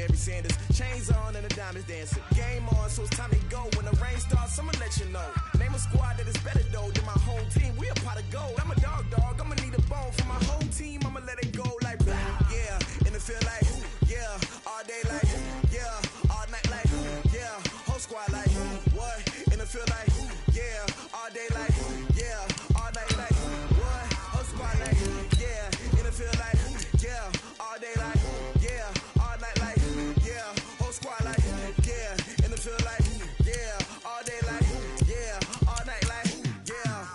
Barry Sanders. Chains on and the diamonds dancing. Game on, so it's time to go. When the rain starts, I'ma let you know. Name a squad that is better though than my whole team. We a pot of gold. I'm a dog. I'ma need a bone for my whole team. I'ma let it go like yeah. In the field like yeah. All day like yeah. All night like yeah. Whole squad like what? In the field like yeah. All day like yeah. All night like what? Whole squad like yeah. In the field like yeah. All day like yeah. All night like yeah. Whole squad like yeah. In the field like yeah. All day like yeah. All night like yeah.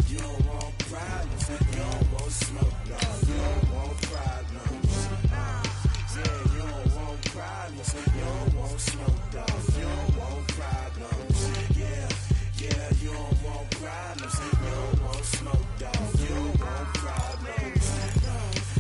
You don't want problems. You don't want smoke, no. You don't want problems. Yeah, you don't want problems. You don't want smoke, dog. You don't want problems. Yeah, you don't want problems. You don't want smoke, dog. You don't want problems.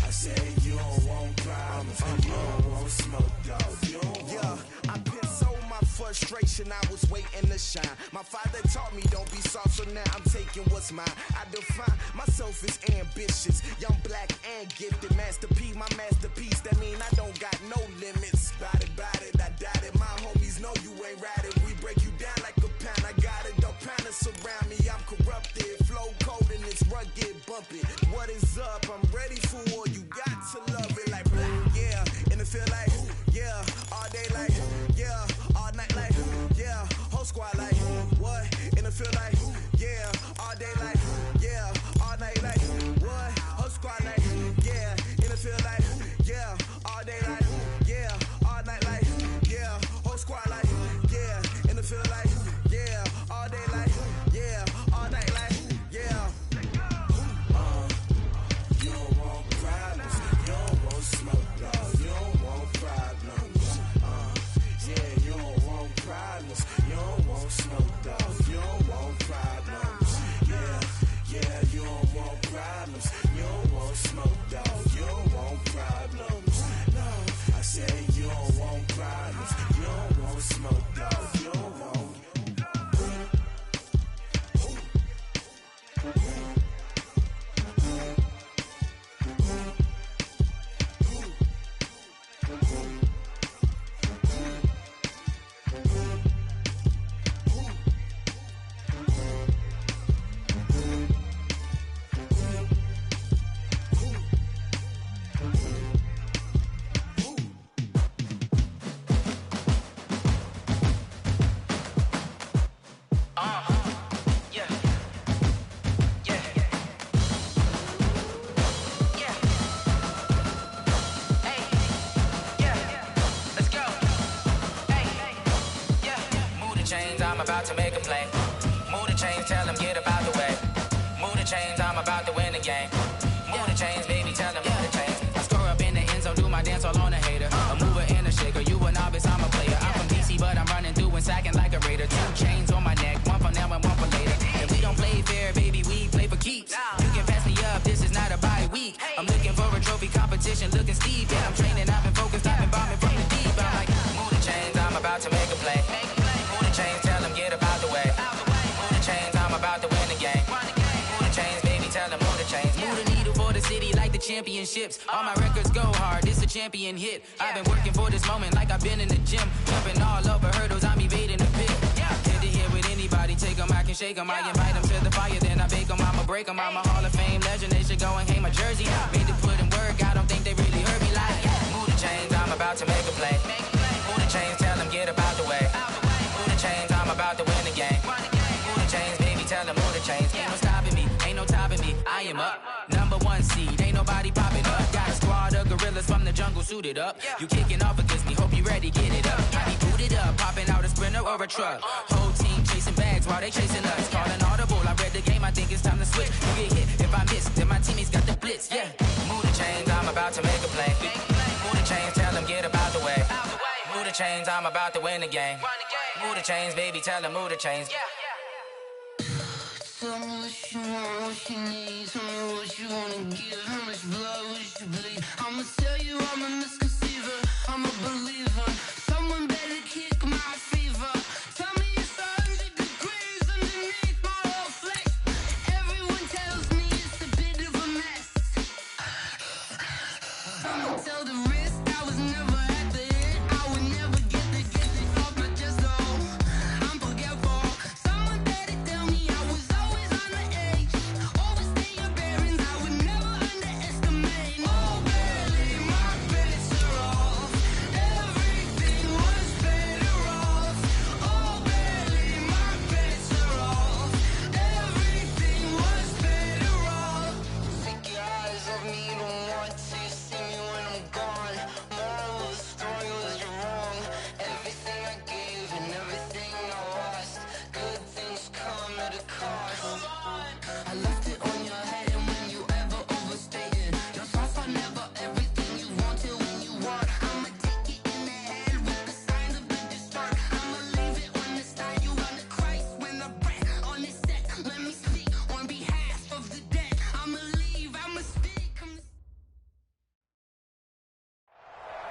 I said you don't want problems. You don't want smoke, dog. You don't want. Yeah, I been so my frustration. I was waiting to shine. My father taught me don't be soft, so now I'm taking what's mine. I define myself as ambitious, young, black, and gifted. Master P, my masterpiece. That mean I don't got no limits. Bout it, I doubt it. My homies know you ain't ratted. We break you down like a pound. I got it, don't pound us around me. I'm corrupted, flow cold and it's rugged, bumpy. What is up? I'm ready for war. You got to love it like yeah. In the field like yeah. All day like yeah. All night like yeah. Whole squad like what? In the field like yeah. All day like yeah. All night like what? Whole squad like yeah. In the field like yeah. All day like yeah. All night like yeah. Whole squad like yeah. In the field like yeah. All day like yeah. All night like yeah. You don't want problems. You don't want smoke, dog. You don't want problems. Yeah, you don't want problems. You don't want smoke, dog. You don't want problems. Yeah, you don't want problems. You don't want smoke, dog. You don't want problems. No, I said you don't want problems. You don't want smoke, dog. You don't want. I'm about to make a play. Move the chains, tell them get up out the way. Move the chains, I'm about to win the game. Move the chains, baby, tell them move the chains. I score up in the end zone, do my dance all on a hater. A mover and a shaker, you a novice, I'm a player. I'm from DC, but I'm running through and sacking like a raider. 2 chains on my neck, one for now and one for later. If we don't play fair, baby, we play for keeps. You can pass me up, this is not a bye week. I'm looking for a trophy competition, looking steep. Yeah, I'm training, I've been focused, I've been bombing from the deep. I'm like, move the chains, I'm about to make a play. Move the chains, tell them get up out the way. Move the chains, I'm about to win the game. Move the chains, baby, tell them move the chains. Move the needle for the city like the championships. All my records go hard, this a champion hit. I've been working for this moment like I've been in the gym. Jumping all over hurdles, I'm evading the pit. Head to head with anybody, take them, I can shake them. I invite them to the fire, then I bake them, I'ma break them. I'm a Hall of Fame legend, they should go and hang my jersey. Made to put in work, I don't think they really heard me like move the chains, I'm about to make a play. Move the chains, tell them get up out the way. Move the chains, I'm about to win the game. Move the chains, baby, tell them move the chains. Ain't no stopping me, ain't no topping me. I am up, number 1 seed, ain't nobody popping up. Got a squad of gorillas from the jungle suited up. You kicking off against me, hope you ready, get it up. I be booted up, popping out a Sprinter or a truck. Whole team chasing bags while they chasing us. Calling audible, I read the game, I think it's time to switch. You get hit, if I miss, then my teammates got the blitz, yeah. Move the chains, I'm about to make a play. Move the chains, tell them get up out the way. Move the chains, I'm about to win the game. Move the chains, baby, tell them move the chains. Tell me what you want, what you need. Tell me what you wanna give. How much blood would you bleed? I'ma tell you I'm a misconceiver, I'm a believer. Someone better kick my fever. Tell me it's 100 degrees underneath my whole flesh. Everyone tells me it's a bit of a mess. I'ma tell the risk.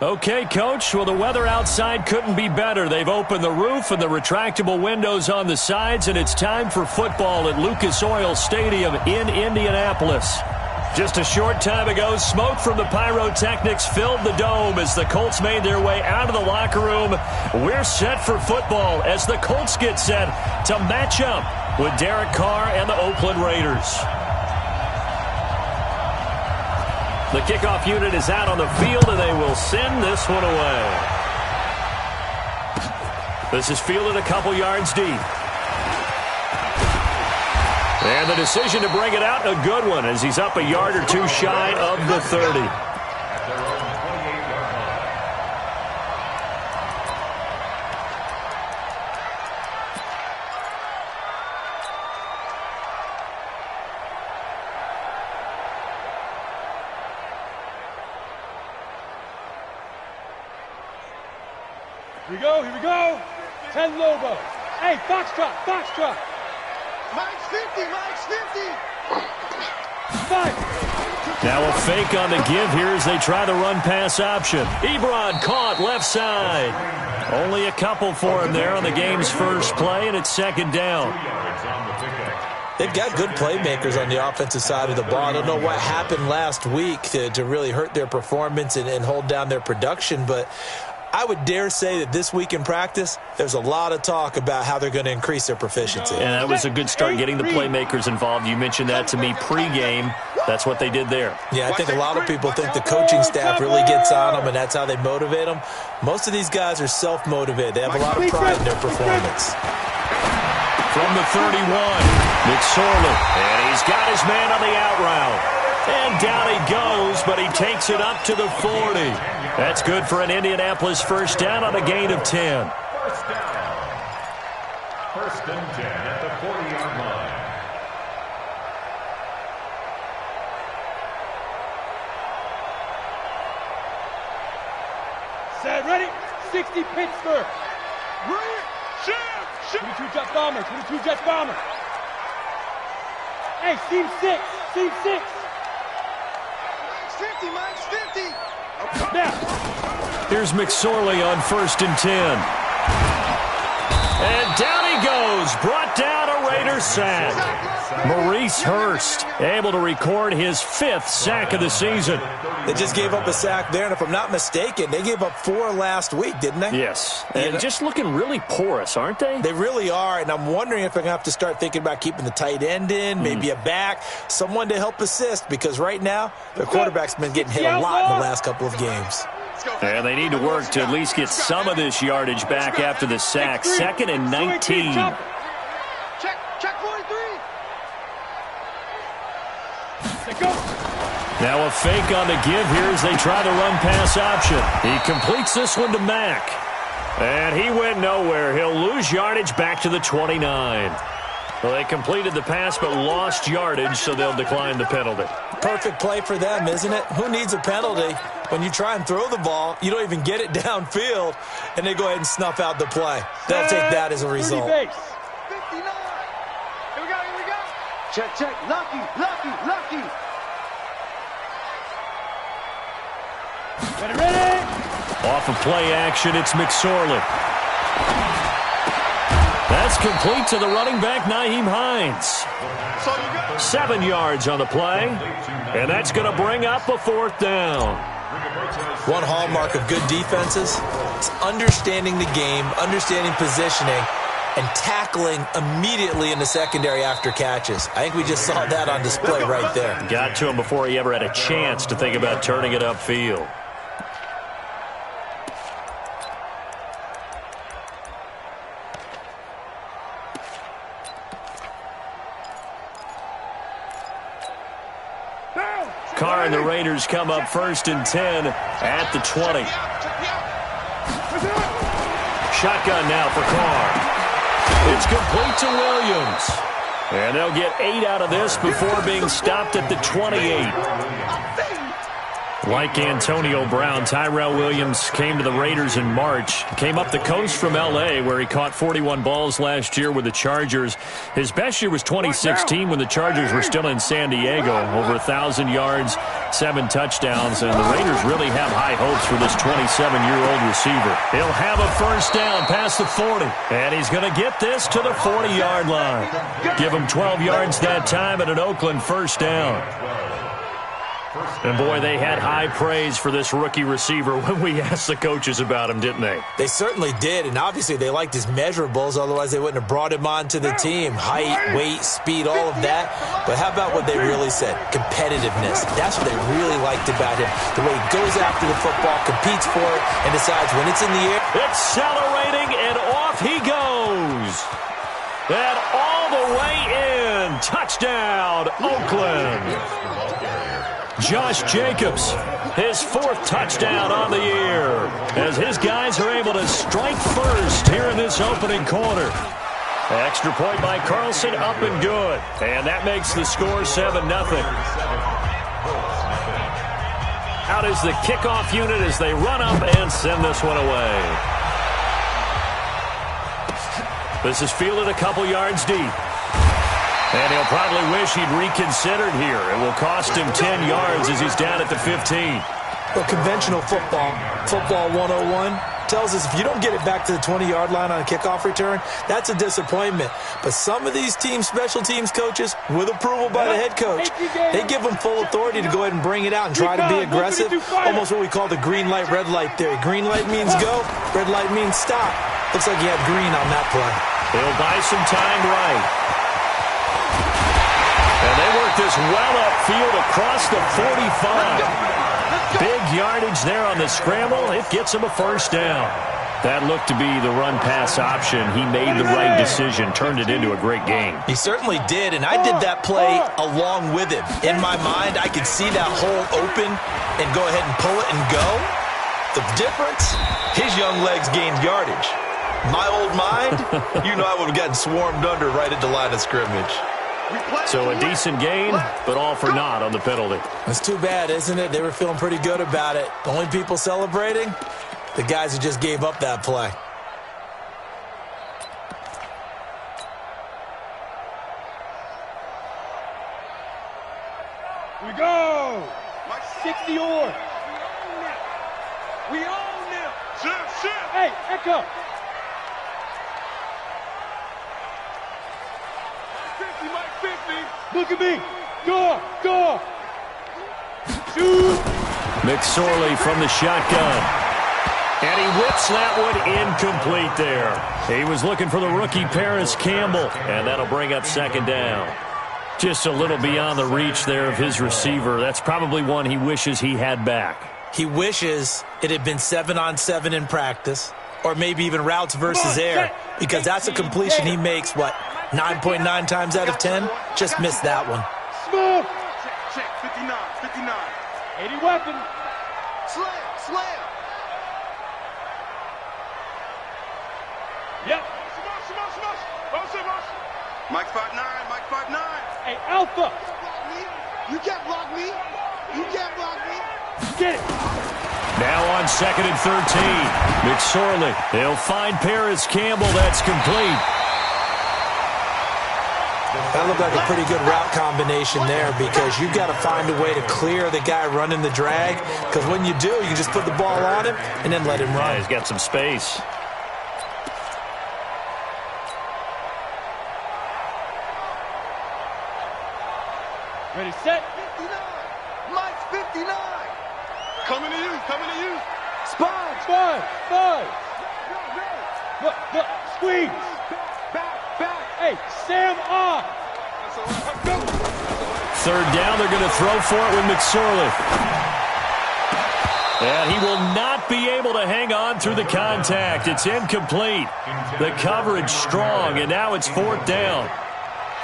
Okay, Coach. Well, the weather outside couldn't be better. They've opened the roof and the retractable windows on the sides, and it's time for football at Lucas Oil Stadium in Indianapolis. Just a short time ago, smoke from the pyrotechnics filled the dome as the Colts made their way out of the locker room. We're set for football as the Colts get set to match up with Derek Carr and the Oakland Raiders. The kickoff unit is out on the field, and they will send this one away. This is fielded a couple yards deep. And the decision to bring it out, a good one, as he's up a yard or two shy of the 30. Here we go. 10 Lobo. Hey, Foxtrot. Mike's 50. 5. Now a fake on the give here as they try the run-pass option. Ebron caught left side. Only a couple for him there on the game's first play, and it's second down. They've got good playmakers on the offensive side of the ball. I don't know what happened last week to really hurt their performance and hold down their production, but I would dare say that this week in practice, there's a lot of talk about how they're going to increase their proficiency. And that was a good start, getting the playmakers involved. You mentioned that to me pregame. That's what they did there. Yeah, I think a lot of people think the coaching staff really gets on them, and that's how they motivate them. Most of these guys are self-motivated. They have a lot of pride in their performance. From the 31, McSorley. And he's got his man on the out route. And down he goes, but he takes it up to the 40. That's good for an Indianapolis first down on a gain of 10. First down. First and 10 at the 40-yard line. Set, ready? 60 Pittsburgh. Ready? Shoot. 22 Jet Bomber. Hey, seam 6. Mike's 50. Now. Here's McSorley on first and 10. And down he goes. Brought down a Raider sack. Maurice Hurst able to record his 5th sack of the season. They just gave up a sack there, and if I'm not mistaken, they gave up 4 last week, didn't they? Yes, and just looking really porous, aren't they? They really are, and I'm wondering if they're going to have to start thinking about keeping the tight end in, maybe a back, someone to help assist, because right now, their quarterback's been getting hit a lot in the last couple of games. And they need to work to at least get some of this yardage back after the sack. 2nd and 19. Check 43. Now a fake on the give here as they try the run-pass option. He completes this one to Mack. And he went nowhere. He'll lose yardage back to the 29. Well, they completed the pass but lost yardage, so they'll decline the penalty. Perfect play for them, isn't it? Who needs a penalty? When you try and throw the ball, you don't even get it downfield, and they go ahead and snuff out the play. They'll take that as a result. 59. Here we go. Check. Lucky. Ready? Off of play action, it's McSorley. That's complete to the running back, Nyheim Hines. 7 yards on the play, and that's going to bring up a 4th down. One hallmark of good defenses is understanding the game, understanding positioning, and tackling immediately in the secondary after catches. I think we just saw that on display right there. Got to him before he ever had a chance to think about turning it upfield. Carr and the Raiders come up first and 10 at the 20. Shotgun now for Carr. It's complete to Williams. And they'll get 8 out of this before being stopped at the 28. Like Antonio Brown, Tyrell Williams came to the Raiders in March. Came up the coast from L.A., where he caught 41 balls last year with the Chargers. His best year was 2016 when the Chargers were still in San Diego. Over 1,000 yards, 7 touchdowns, and the Raiders really have high hopes for this 27-year-old receiver. He'll have a first down past the 40, and he's going to get this to the 40-yard line. Give him 12 yards that time at an Oakland first down. And, boy, they had high praise for this rookie receiver when we asked the coaches about him, didn't they? They certainly did, and obviously they liked his measurables. Otherwise, they wouldn't have brought him onto the team. Height, weight, speed, all of that. But how about what they really said? Competitiveness. That's what they really liked about him. The way he goes after the football, competes for it, and decides when it's in the air. Accelerating, and off he goes. And all the way in. Touchdown, Oakland. Josh Jacobs, his 4th touchdown on the year, as his guys are able to strike first here in this opening quarter. Extra point by Carlson, up and good. And that makes the score 7-0. Out is the kickoff unit as they run up and send this one away. This is fielded a couple yards deep. And he'll probably wish he'd reconsidered here. It will cost him 10 yards as he's down at the 15. Well, conventional football 101, tells us if you don't get it back to the 20-yard line on a kickoff return, that's a disappointment. But some of these special teams coaches, with approval by the head coach, they give them full authority to go ahead and bring it out and try to be aggressive. Almost what we call the green light, red light theory. Green light means go, red light means stop. Looks like he had green on that play. He'll buy some time right. And they work this well upfield across the 45. Big yardage there on the scramble. It gets him a first down. That looked to be the run-pass option. He made the right decision, turned it into a great game. He certainly did, and I did that play along with him. In my mind, I could see that hole open and go ahead and pull it and go. The difference, his young legs gained yardage. My old mind, I would have gotten swarmed under right at the line of scrimmage. So a decent gain, but all for naught on the penalty. It's too bad, isn't it? They were feeling pretty good about it. The only people celebrating, the guys who just gave up that play. We go! 60 yards. We own them. Shit. Hey, Echo. 50, Mike, 50. Look at me. Go. Shoot. McSorley from the shotgun. And he whips that one incomplete there. He was looking for the rookie Paris Campbell, and that'll bring up second down. Just a little beyond the reach there of his receiver. That's probably one he wishes he had back. He wishes it had been 7-on-7 in practice, or maybe even routes versus air, because that's a completion he makes, 9.9 times out of 10? Just missed that one. Smooth. Check. 59. 80 weapon. Slam. Yep. Mike 5'9". Hey, Alpha. You can't block me. Get it. Now on 2nd and 13. McSorley. They'll find Paris Campbell. That's complete. That looked like a pretty good route combination there, because you've got to find a way to clear the guy running the drag, because when you do, you can just put the ball on him and then let him run. Yeah, he's got some space. Ready, set. 59. Mike's 59. Coming to you. Spine. Look. Squeeze. Back. Hey, Sam off. Third down, they're going to throw for it with McSorley. And he will not be able to hang on through the contact. It's incomplete. The coverage strong, and now it's 4th down.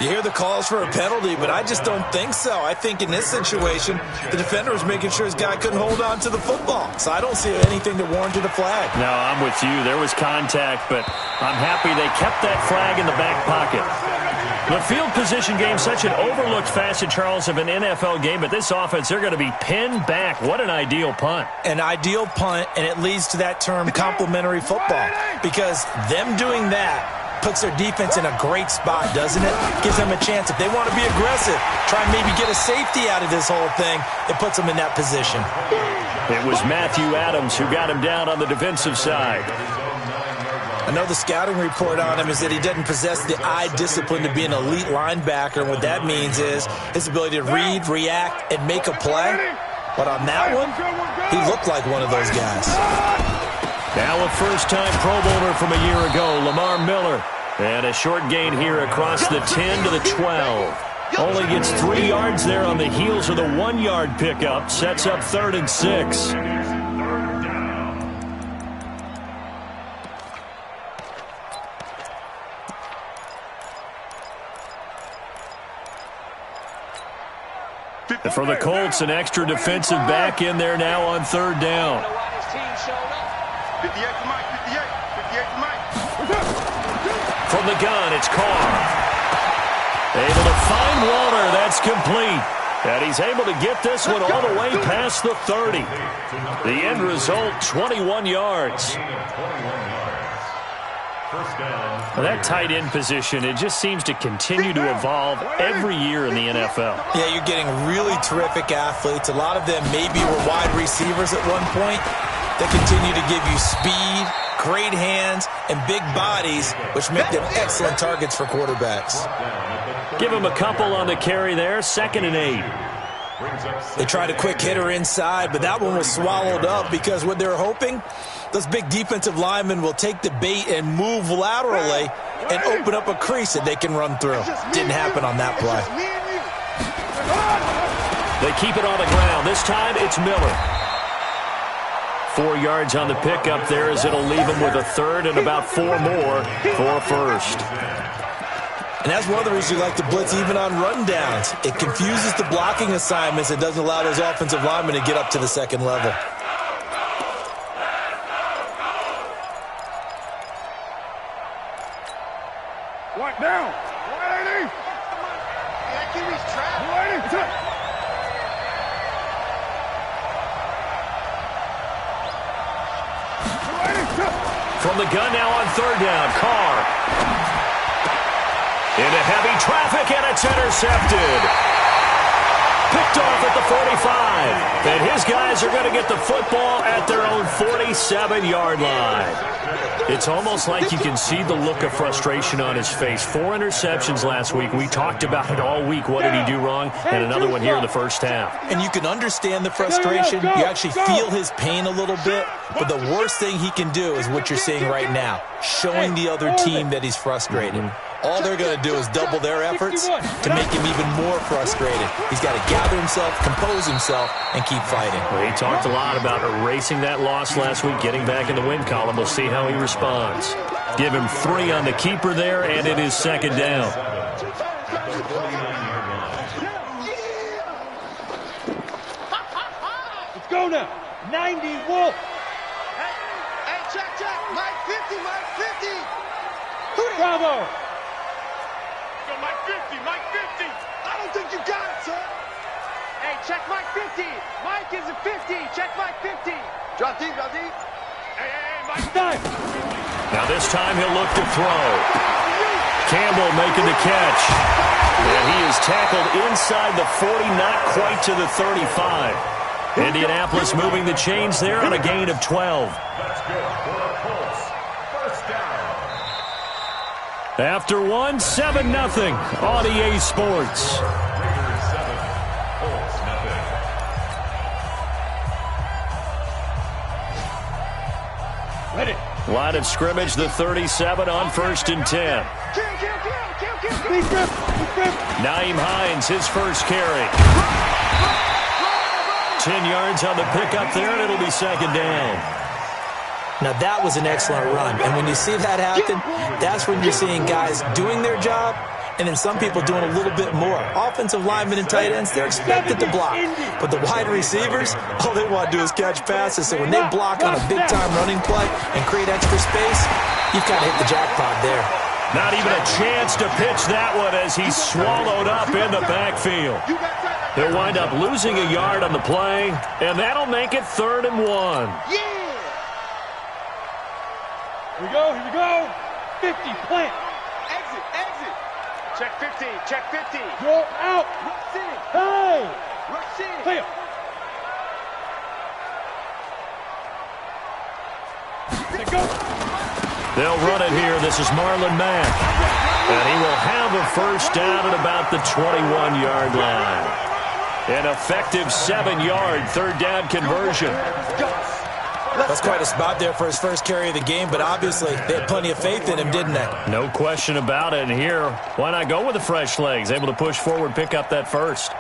You hear the calls for a penalty, but I just don't think so. I think in this situation, the defender was making sure his guy couldn't hold on to the football. So I don't see anything that warranted a flag. No, I'm with you. There was contact, but I'm happy they kept that flag in the back pocket. The field position game, such an overlooked facet, Charles, of an NFL game, but this offense, they're going to be pinned back. What an ideal punt. An ideal punt, and it leads to that term complementary football, because them doing that puts their defense in a great spot, doesn't it? Gives them a chance. If they want to be aggressive, try and maybe get a safety out of this whole thing, it puts them in that position. It was Matthew Adams who got him down on the defensive side. I know the scouting report on him is that he doesn't possess the eye discipline to be an elite linebacker. And what that means is his ability to read, react, and make a play. But on that one, he looked like one of those guys. Now a first-time Pro Bowler from a year ago, Lamar Miller. And a short gain here across the 10 to the 12. Only gets 3 yards there on the heels of the 1-yard pickup. Sets up 3rd and 6. And for the Colts, an extra defensive back in there now on 3rd down. 58 to Mike, 58 to Mike. From the gun, it's Carr. Able to find Walter. That's complete. And he's able to get this one all the way past the 30. The end result, 21 yards. Well, that tight end position, it just seems to continue to evolve every year in the NFL. Yeah, you're getting really terrific athletes. A lot of them maybe were wide receivers at one point. They continue to give you speed, great hands, and big bodies, which make them excellent targets for quarterbacks. Give him a couple on the carry there, 2nd and 8. They tried a quick hitter inside, but that one was swallowed up because what they're hoping, those big defensive linemen will take the bait and move laterally and open up a crease that they can run through. Didn't happen on that play. They keep it on the ground. This time it's Miller. 4 yards on the pickup there as it'll leave him with a 3rd and about 4 more for a 1st. And that's one of the reasons you like to blitz even on run downs. It confuses the blocking assignments and doesn't allow those offensive linemen to get up to the 2nd level. What down? 180. That QB's trapped. 180. From the gun now on 3rd down, Carr. Into heavy traffic, and it's intercepted. Picked off at the 45. And his guys are going to get the football at their own 47-yard line. It's almost like you can see the look of frustration on his face. 4 interceptions last week. We talked about it all week. What did he do wrong? And another one here in the first half. And you can understand the frustration. You actually feel his pain a little bit. But the worst thing he can do is what you're seeing right now, showing the other team that he's frustrated. All they're going to do is double their efforts to make him even more frustrated. He's got to gather himself, compose himself, and keep fighting. Well, he talked a lot about erasing that loss last week, getting back in the win column. We'll see how he responds. Give him 3 on the keeper there, and it is 2nd down. Let's go now. 90 Wolf. Hey, check. Mike 50, Mike 50. Bravo. Go Mike 50, Mike 50. I don't think you got it, sir. Hey, check Mike 50. Mike is a 50. Check Mike 50. Drop deep. Hey, Mike. Time. Now this time he'll look to throw. Campbell making the catch. And he is tackled inside the 40, not quite to the 35. Indianapolis moving the chains there on a gain of 12. That's good for the Colts. First down. After 1, 7-0 on EA Sports. Raiders 7, Colts nothing. Ready. Line of scrimmage, the 37 on 1st and 10. Please grip. Naeem Hines, his first carry. 10 yards on the pickup there, and it'll be 2nd down. Now, that was an excellent run. And when you see that happen, that's when you're seeing guys doing their job and then some people doing a little bit more. Offensive linemen and tight ends, they're expected to block. But the wide receivers, all they want to do is catch passes. So when they block on a big-time running play and create extra space, you've got to hit the jackpot there. Not even a chance to pitch that one as he's swallowed up in the backfield. He'll wind up losing a yard on the play, and that'll make it 3rd and 1. Here we go. 50, plant. Exit. Check 50, check 50. Go out. Rush in. Hey. Rush in. Clear. Go. They'll run it here. This is Marlon Mack. And he will have a first down at about the 21-yard line. An effective 7-yard third down conversion. That's quite a spot there for his first carry of the game, but obviously they had plenty of faith in him, didn't they? No question about it. And here, why not go with the fresh legs? Able to push forward, pick up that first.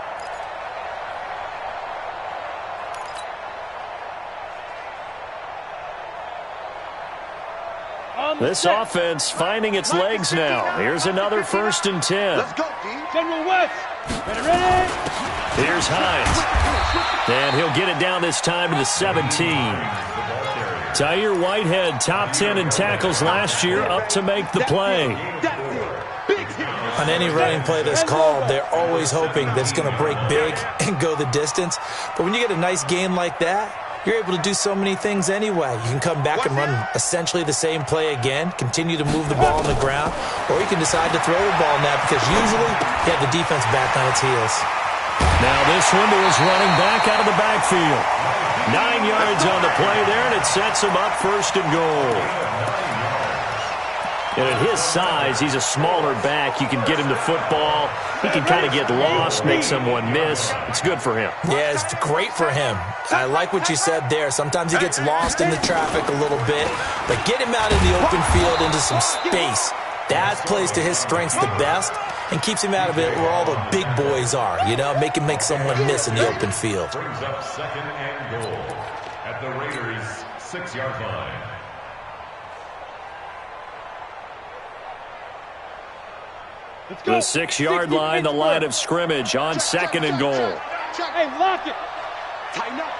This offense finding its legs now. Here's another 1st and 10. Let's go, D. General West. Ready. Here's Hines. And he'll get it down this time to the 17. Tyre Whitehead, top 10 in tackles last year, up to make the play. On any running play that's called, they're always hoping that it's going to break big and go the distance. But when you get a nice gain like that, you're able to do so many things anyway. You can come back and run essentially the same play again, continue to move the ball on the ground, or you can decide to throw the ball now because usually you have the defense back on its heels. Now this window is running back out of the backfield. 9 yards on the play there, and it sets him up 1st and goal. And at his size, he's a smaller back. You can get him the football. He can kind of get lost, make someone miss. It's good for him. Yeah, it's great for him. I like what you said there. Sometimes he gets lost in the traffic a little bit, but get him out in the open field into some space. That plays to his strengths the best and keeps him out of it where all the big boys are, you know, make someone miss in the open field. Brings up 2nd and goal at the Raiders' 6-yard line. The 6-yard line, the line of scrimmage on 2nd and goal. Hey, lock it. Tighten up.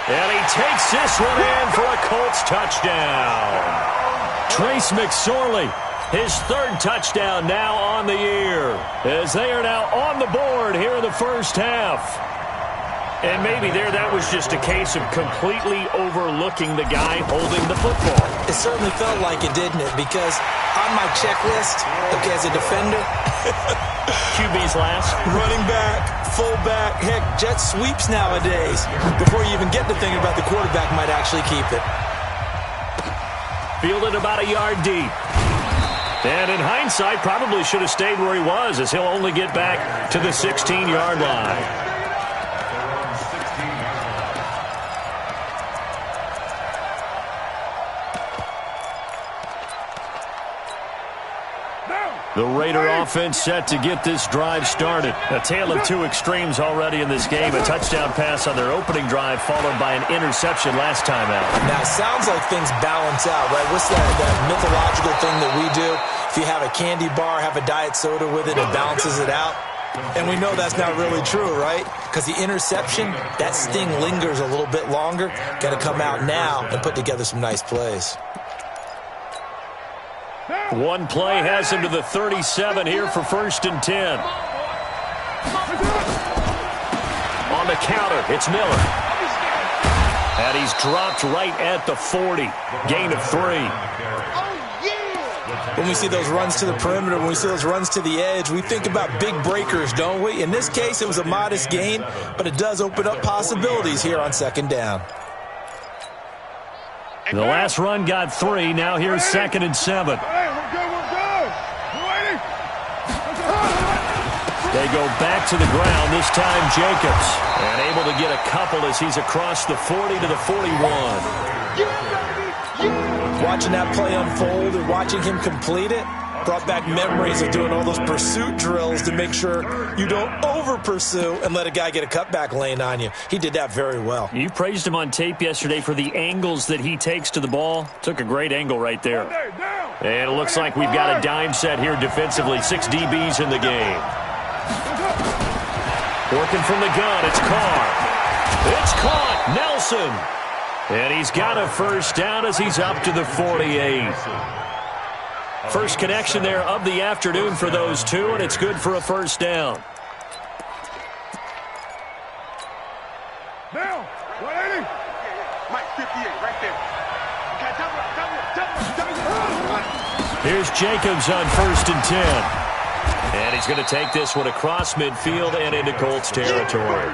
And he takes this one in for a Colts touchdown. Trace McSorley, his 3rd touchdown now on the year, as they are now on the board here in the first half. And maybe there that was just a case of completely overlooking the guy holding the football. It certainly felt like it, didn't it? Because on my checklist, okay, as a defender, QB's last. running back, fullback, heck, jet sweeps nowadays. Before you even get to thinking about the quarterback might actually keep it. Fielded about a yard deep. And in hindsight, probably should have stayed where he was, as he'll only get back to the 16-yard line. The Raider offense set to get this drive started. A tale of two extremes already in this game. A touchdown pass on their opening drive, followed by an interception last time out. Now, it sounds like things balance out, right? What's that mythological thing that we do? If you have a candy bar, have a diet soda with it, it balances it out. And we know that's not really true, right? Because the interception, that sting lingers a little bit longer. Got to come out now and put together some nice plays. One play has him to the 37 here for 1st and 10. On the counter, it's Miller. And he's dropped right at the 40. Gain of 3. When we see those runs to the perimeter, when we see those runs to the edge, we think about big breakers, don't we? In this case, it was a modest gain, but it does open up possibilities here on 2nd down. The last run got 3. Now here's 2nd and 7. They go back to the ground, this time Jacobs. And able to get a couple as he's across the 40 to the 41. Watching that play unfold and watching him complete it brought back memories of doing all those pursuit drills to make sure you don't over-pursue and let a guy get a cutback lane on you. He did that very well. You praised him on tape yesterday for the angles that he takes to the ball. Took a great angle right there. And it looks like we've got a dime set here defensively. 6 DBs in the game. Working from the gun, it's Carr. It's caught. Nelson. And he's got a first down as he's up to the 48. First connection there of the afternoon for those two, and it's good for a first down. Now, 180. Mike 58, right there. Okay, Here's Jacobs on 1st and 10. And he's going to take this one across midfield and into Colts territory.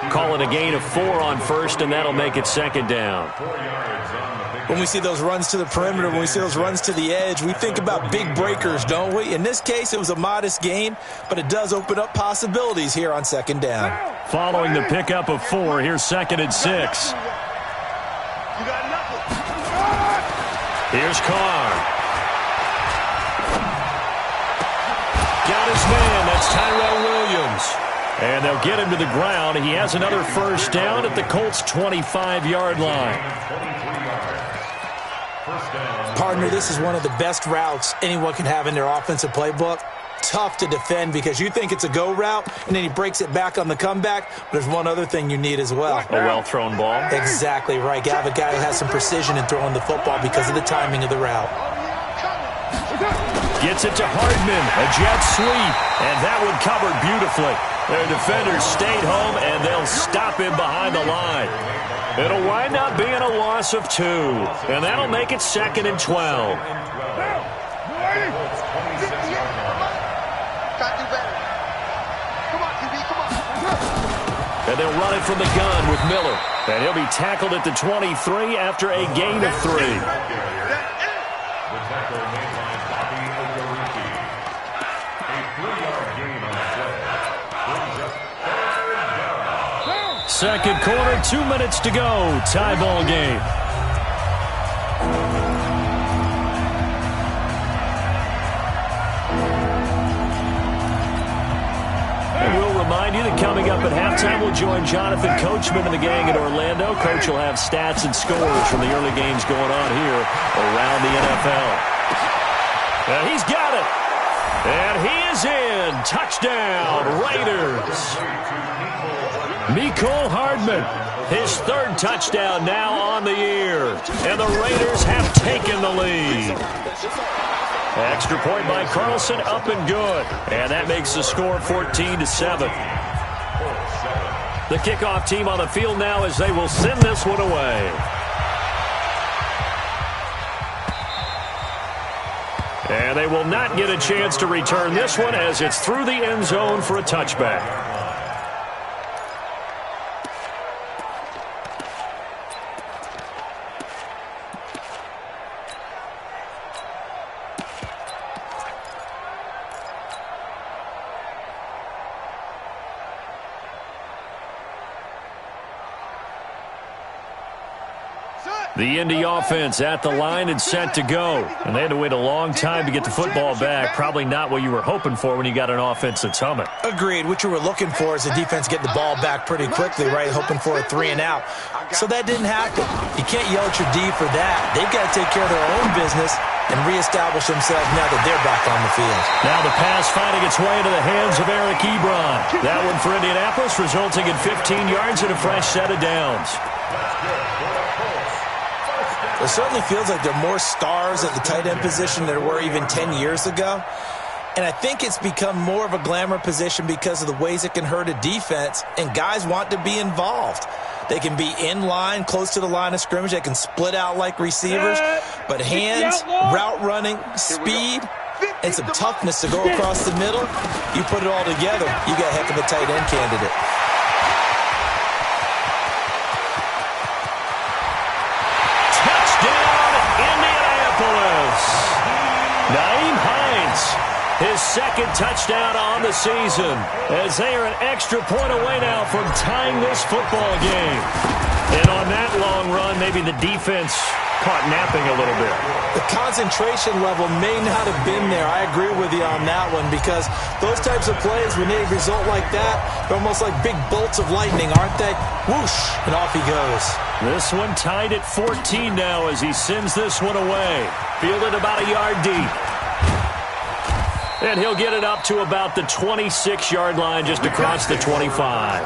Call it a gain of 4 on 1st, and that'll make it 2nd down. When we see those runs to the perimeter, when we see those runs to the edge, we think about big breakers, don't we? In this case, it was a modest gain, but it does open up possibilities here on 2nd down. Following the pickup of 4, here's 2nd and 6. You got nothing. Here's Carr. Got his man. That's Tyrell Williams. And they'll get him to the ground. He has another first down at the Colts' 25-yard line. Partner, this is one of the best routes anyone can have in their offensive playbook. Tough to defend because you think it's a go route, and then he breaks it back on the comeback. But there's one other thing you need as well. A well-thrown ball. Exactly right. You have a guy who has some precision in throwing the football because of the timing of the route. Gets it to Hardman. A jet sweep. And that one covered beautifully. Their defenders stayed home, and they'll stop him behind the line. It'll wind up being a loss of 2. And that'll make it 2nd and 12. And they'll run it from the gun with Miller. And he'll be tackled at the 23 after a gain of 3. Second quarter, 2 minutes to go. Tie ball game. And we'll remind you that coming up at halftime, we'll join Jonathan Coachman and the gang in Orlando. Coach will have stats and scores from the early games going on here around the NFL. And he's got it. And he is in. Touchdown, Raiders. Mecole Hardman, his 3rd touchdown now on the year. And the Raiders have taken the lead. Extra point by Carlson, up and good. And that makes the score 14-7. The kickoff team on the field now as they will send this one away. And they will not get a chance to return this one as it's through the end zone for a touchback. The Indy offense at the line and set to go. And they had to wait a long time to get the football back. Probably not what you were hoping for when you got an offense that's humming. Agreed. What you were looking for is the defense getting the ball back pretty quickly, right? Hoping for a 3 and out. So that didn't happen. You can't yell at your D for that. They've got to take care of their own business and reestablish themselves now that they're back on the field. Now the pass finding its way into the hands of Eric Ebron. That one for Indianapolis, resulting in 15 yards and a fresh set of downs. It certainly feels like there are more stars at the tight end position than there were even 10 years ago. And I think it's become more of a glamour position because of the ways it can hurt a defense, and guys want to be involved. They can be in line, close to the line of scrimmage. They can split out like receivers. But hands, route running, speed, and some toughness to go across the middle, you put it all together, you got a heck of a tight end candidate. Nyheim Hines, his 2nd touchdown on the season, as they are an extra point away now from tying this football game. And on that long run, maybe the defense caught napping a little bit. The concentration level may not have been there. I agree with you on that one, because those types of plays, when they result like that, they're almost like big bolts of lightning, aren't they? Whoosh, and off he goes. This one tied at 14 now as he sends this one away. Fielded about a yard deep. And he'll get it up to about the 26-yard line, just across the 25.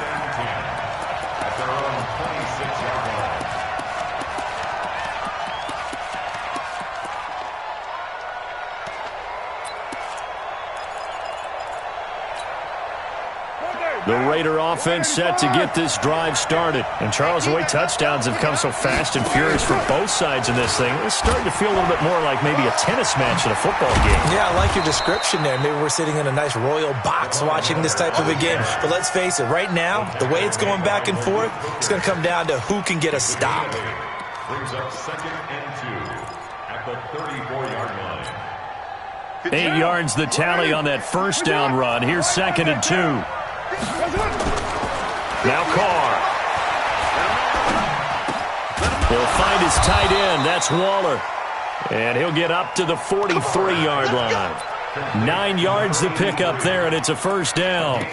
The Raider offense set to get this drive started. And Charles, the way touchdowns have come so fast and furious for both sides in this thing, it's starting to feel a little bit more like maybe a tennis match in a football game. Yeah, I like your description there. Maybe we're sitting in a nice royal box watching this type of a game. But let's face it, right now, the way it's going back and forth, it's going to come down to who can get a stop. Brings up 2nd and 2 at the 34-yard line. 8 yards the tally on that first down run. Here's 2nd and 2. Now Carr. He'll find his tight end. That's Waller. And he'll get up to the 43-yard line. 9 yards the pickup there, and it's a first down.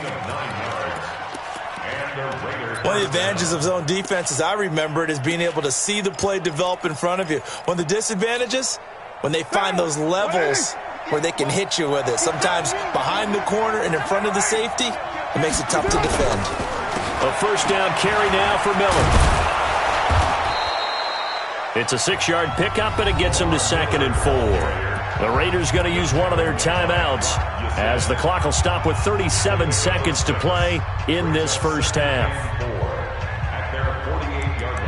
One of the advantages of zone defense, as I remember it, is being able to see the play develop in front of you. One of the disadvantages, when they find those levels where they can hit you with it. Sometimes behind the corner and in front of the safety, it makes it tough to defend. A first down carry now for Miller. It's a 6-yard pickup, and it gets him to 2nd and 4. The Raiders going to use one of their timeouts as the clock will stop with 37 seconds to play in this first half. At their 48-yard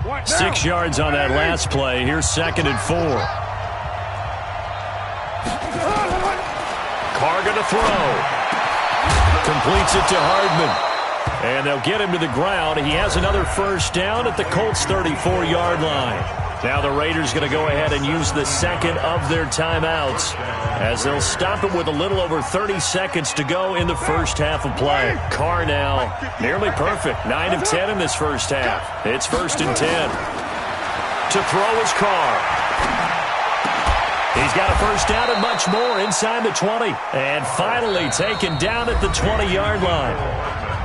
line. 6 yards on that last play. Here's 2nd and 4. Carr going to throw. Completes it to Hardman. And they'll get him to the ground. He has another first down at the Colts' 34-yard line. Now the Raiders going to go ahead and use the second of their timeouts as they'll stop it with a little over 30 seconds to go in the first half of play. Carr now nearly perfect. 9 of 10 in this first half. It's 1st and 10. To throw is Carr. He's got a first down and much more inside the 20. And finally taken down at the 20-yard line.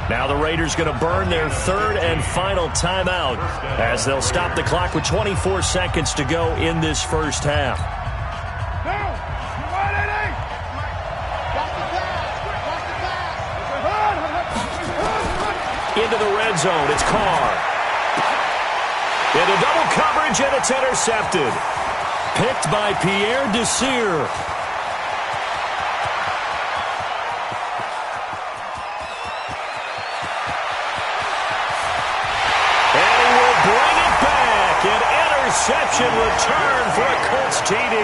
Now the Raiders going to burn their 3rd and final timeout as they'll stop the clock with 24 seconds to go in this first half. Into the red zone, it's Carr. Into double coverage, and it's intercepted. Picked by Pierre Desir. Interception return for a Colts TD.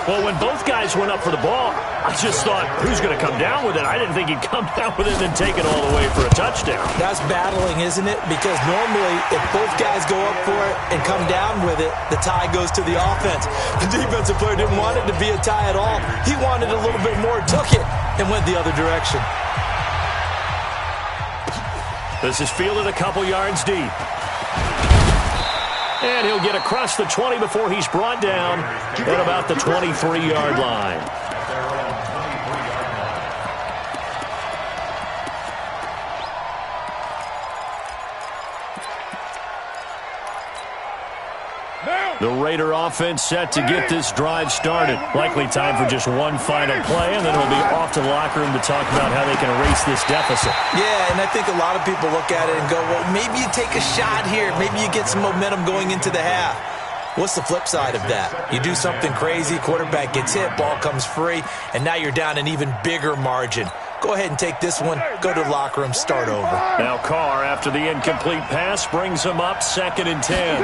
Well, when both guys went up for the ball, I just thought, who's going to come down with it? I didn't think he'd come down with it and then take it all the way for a touchdown. That's battling, isn't it? Because normally, if both guys go up for it and come down with it, the tie goes to the offense. The defensive player didn't want it to be a tie at all. He wanted a little bit more, took it, and went the other direction. This is fielded a couple yards deep. And he'll get across the 20 before he's brought down at about the 23-yard line. The Raider offense set to get this drive started. Likely time for just one final play, and then it'll be off to the locker room to talk about how they can erase this deficit. Yeah, and I think a lot of people look at it and go, well, maybe you take a shot here. Maybe you get some momentum going into the half. What's the flip side of that? You do something crazy, quarterback gets hit, ball comes free, and now you're down an even bigger margin. Go ahead and take this one, go to the locker room, start over. Now Carr, after the incomplete pass, brings him up 2nd and 10.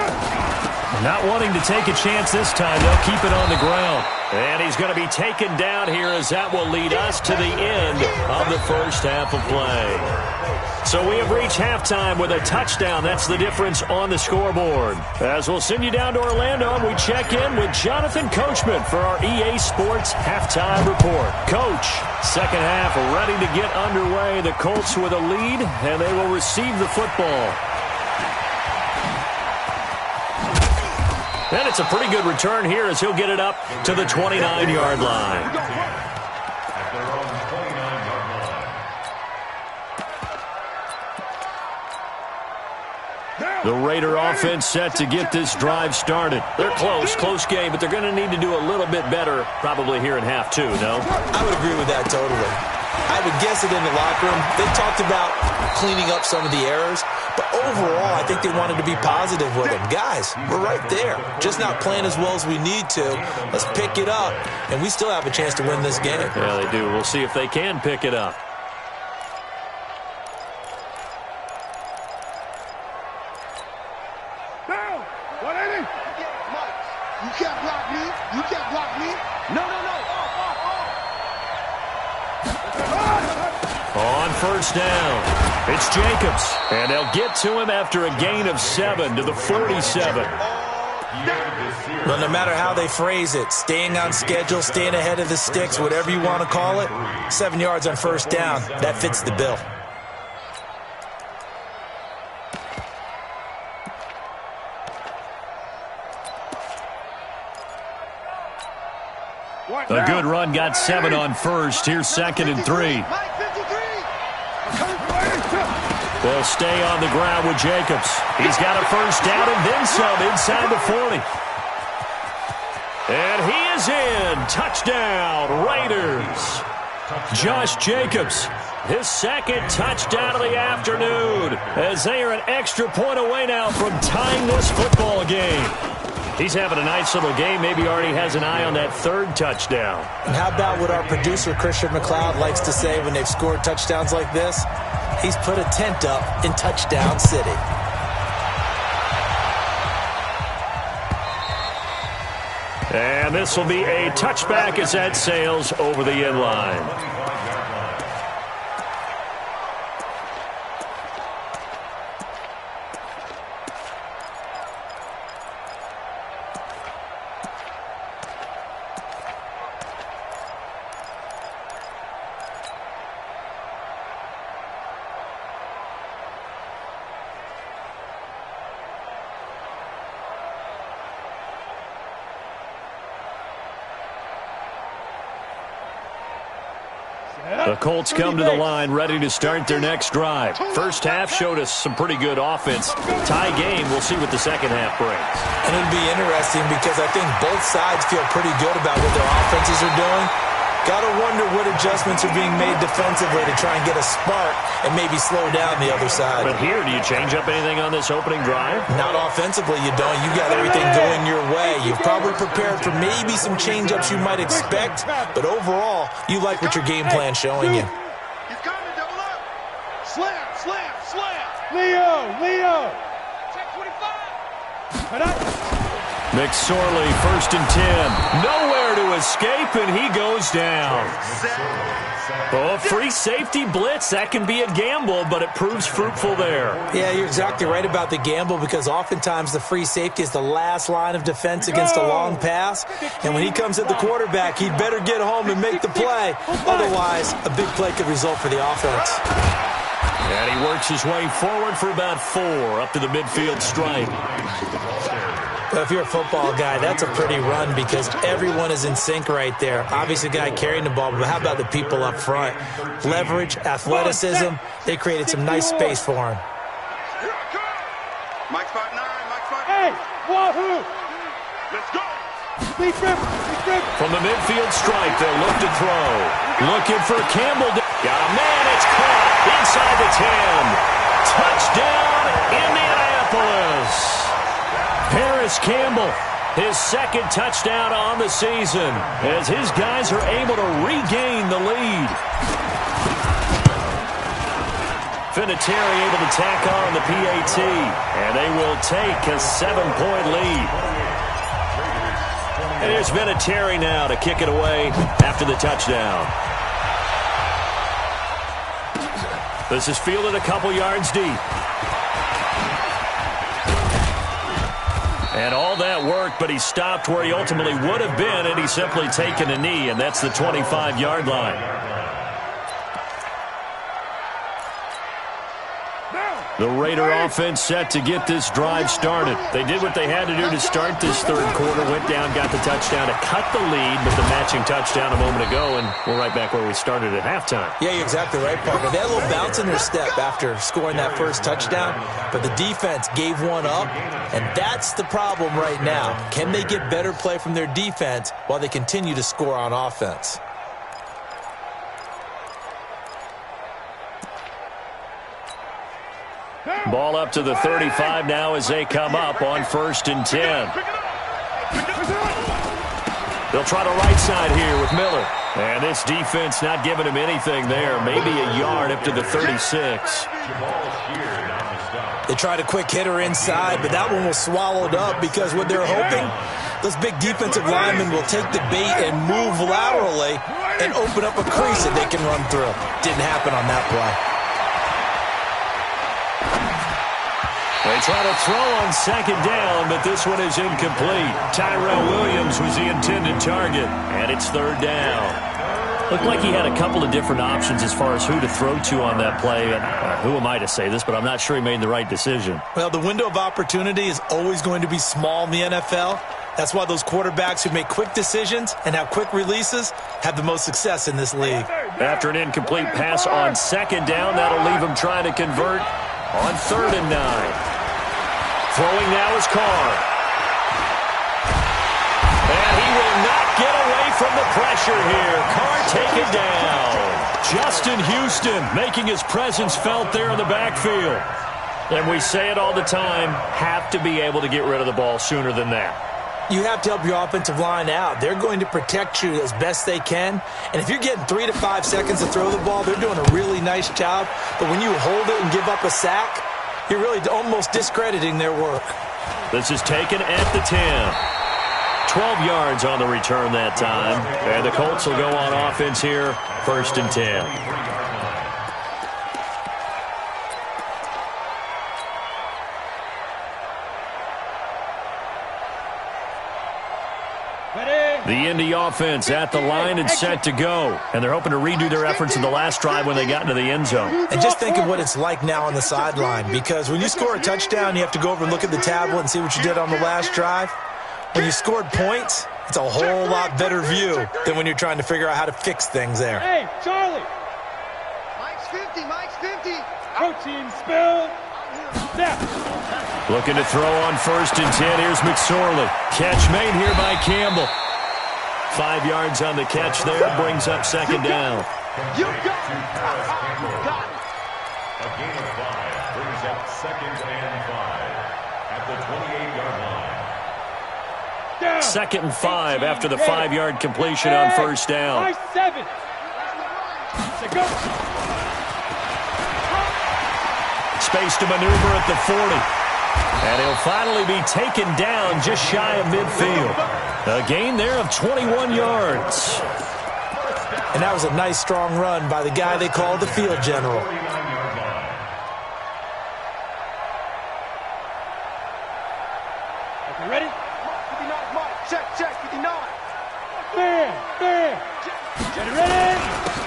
Not wanting to take a chance this time, they'll keep it on the ground. And he's going to be taken down here as that will lead us to the end of the first half of play. So we have reached halftime with a touchdown. That's the difference on the scoreboard. As we'll send you down to Orlando, and we check in with Jonathan Coachman for our EA Sports Halftime Report. Coach, second half ready to get underway. The Colts with a lead, and they will receive the football. And it's a pretty good return here as he'll get it up to the 29-yard line. At their own 29-yard line. The Raider offense set to get this drive started. They're close game, but they're going to need to do a little bit better probably here in half two, no? I would agree with that totally. I would guess it in the locker room. They talked about cleaning up some of the errors, but overall, I think they wanted to be positive with them. Guys, we're right there. Just not playing as well as we need to. Let's pick it up, and we still have a chance to win this game. Yeah, they do. We'll see if they can pick it up. Down. What inning? You can't block me. You can't block me. No. On first down, it's Jacobs. And they'll get to him after a gain of 7 to the 47. Well, no matter how they phrase it, staying on schedule, staying ahead of the sticks, whatever you want to call it, 7 yards on first down, that fits the bill. A good run got 7 on first. Here's 2nd and 3. They'll stay on the ground with Jacobs. He's got a first down and then some inside the 40. And he is in. Touchdown, Raiders. Josh Jacobs, his 2nd touchdown of the afternoon, as they are an extra point away now from tying this football game. He's having a nice little game. Maybe already has an eye on that 3rd touchdown. And how about what our producer, Christian McLeod, likes to say when they've scored touchdowns like this? He's put a tent up in Touchdown City. And this will be a touchback as that sails over the end line. The Colts come to the line ready to start their next drive. First half showed us some pretty good offense. Tie game, we'll see what the second half brings. And it'll be interesting because I think both sides feel pretty good about what their offenses are doing. Got to wonder what adjustments are being made defensively to try and get a spark and maybe slow down the other side. But here, do you change up anything on this opening drive? Not offensively, you don't. You got everything going your way. You've probably prepared for maybe some change-ups you might expect, but overall, you like what your game plan's showing you. He's coming, double up. Slam. Leo. Check 25. McSorley, 1st and 10. Nowhere to escape, and he goes down. Oh, free safety blitz, that can be a gamble, but it proves fruitful there. Yeah, you're exactly right about the gamble because oftentimes the free safety is the last line of defense against a long pass. And when he comes at the quarterback, he'd better get home and make the play. Otherwise, a big play could result for the offense. And he works his way forward for about 4 up to the midfield stripe. Well, if you're a football guy, that's a pretty run because everyone is in sync right there. Obviously, the guy carrying the ball, but how about the people up front? Leverage, athleticism, they created some nice space for him. Mike 5'9", Hey, wahoo! Let's go. Speed grip. From the midfield stripe, they'll look to throw. Looking for Campbell. Got a man, it's caught inside the 10. Touchdown, Indianapolis. Paris Campbell, his 2nd touchdown on the season, as his guys are able to regain the lead. Vinatieri able to tack on the PAT, and they will take a 7-point lead. And here's Vinatieri now to kick it away after the touchdown. This is fielded a couple yards deep. And all that worked, but he stopped where he ultimately would have been, and he's simply taken a knee, and that's the 25-yard line. The Raider offense set to get this drive started. They did what they had to do to start this 3rd quarter, went down, got the touchdown to cut the lead, but the matching touchdown a moment ago, and we're right back where we started at halftime. Yeah, you're exactly right, Parker. They had a little bounce in their step after scoring that first touchdown, but the defense gave one up, and that's the problem right now. Can they get better play from their defense while they continue to score on offense? Ball up to the 35 now as they come up on 1st and 10. They'll try the right side here with Miller. And this defense not giving him anything there. Maybe a yard up to the 36. They tried a quick hitter inside, but that one was swallowed up because what they're hoping, those big defensive linemen will take the bait and move laterally and open up a crease that they can run through. Didn't happen on that play. They try to throw on 2nd down, but this one is incomplete. Tyrell Williams was the intended target, and it's 3rd down. Looked like he had a couple of different options as far as who to throw to on that play. And who am I to say this, but I'm not sure he made the right decision. Well, the window of opportunity is always going to be small in the NFL. That's why those quarterbacks who make quick decisions and have quick releases have the most success in this league. After an incomplete pass on 2nd down, that'll leave him trying to convert on 3rd and 9. Throwing now is Carr. And he will not get away from the pressure here. Carr taken down. Justin Houston making his presence felt there in the backfield. And we say it all the time, have to be able to get rid of the ball sooner than that. You have to help your offensive line out. They're going to protect you as best they can. And if you're getting 3 to 5 seconds to throw the ball, they're doing a really nice job. But when you hold it and give up a sack, you're really almost discrediting their work. This is taken at the 10. 12 yards on the return that time. And the Colts will go on offense here, 1st and 10. The Indy offense at the line and set to go. And they're hoping to redo their efforts in the last drive when they got into the end zone. And just think of what it's like now on the sideline. Because when you score a touchdown, you have to go over and look at the tablet and see what you did on the last drive. When you scored points, it's a whole lot better view than when you're trying to figure out how to fix things there. Hey, Charlie. Mike's 50, Mike's 50. Protein spill. Snap. Looking to throw on 1st and 10. Here's McSorley. Catch made here by Campbell. 5 yards on the catch there. Brings up 2nd down. You got it. You got it. A gain of 5 brings up 2nd and 5 at the 28-yard line. Down. 2nd and 5 after the 5-yard completion on 1st down. Nice 7. To go. Space to maneuver at the 40. And he'll finally be taken down just shy of midfield. A gain there of 21 yards. And that was a nice, strong run by the guy they called the field general. Okay, ready? 59, Mike. Check, 59. Bam. Get it ready.